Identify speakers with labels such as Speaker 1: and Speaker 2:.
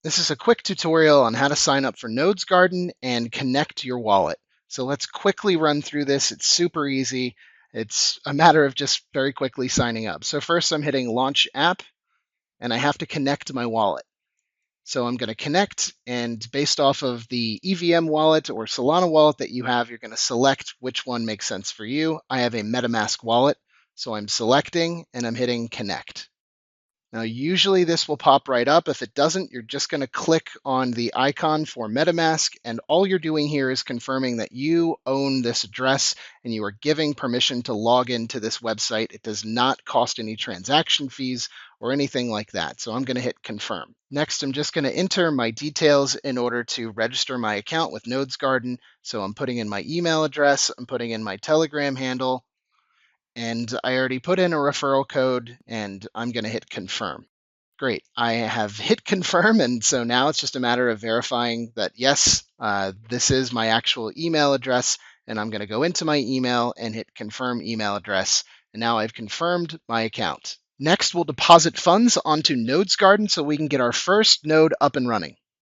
Speaker 1: This is a quick tutorial on how to sign up for Nodes.Garden and connect your wallet. So let's quickly run through this. It's super easy. It's a matter of just very quickly signing up. So first I'm hitting Launch App, and I have to connect my wallet. So I'm going to connect, and based off of the EVM wallet or Solana wallet that you have, you're going to select which one makes sense for you. I have a MetaMask wallet, so I'm selecting and I'm hitting Connect. Now, usually this will pop right up. If it doesn't, you're just going to click on the icon for MetaMask, and all you're doing here is confirming that you own this address and you are giving permission to log into this website. It does not cost any transaction fees or anything like that. So I'm going to hit confirm. Next, I'm just going to enter my details in order to register my account with Nodes.Garden. So I'm putting in my email address, I'm putting in my Telegram handle, and I already put in a referral code, and I'm going to hit confirm. Great, I have hit confirm, and so now it's just a matter of verifying that, yes, this is my actual email address, and I'm going to go into my email and hit confirm email address, and now I've confirmed my account. Next, we'll deposit funds onto Nodes.Garden so we can get our first node up and running.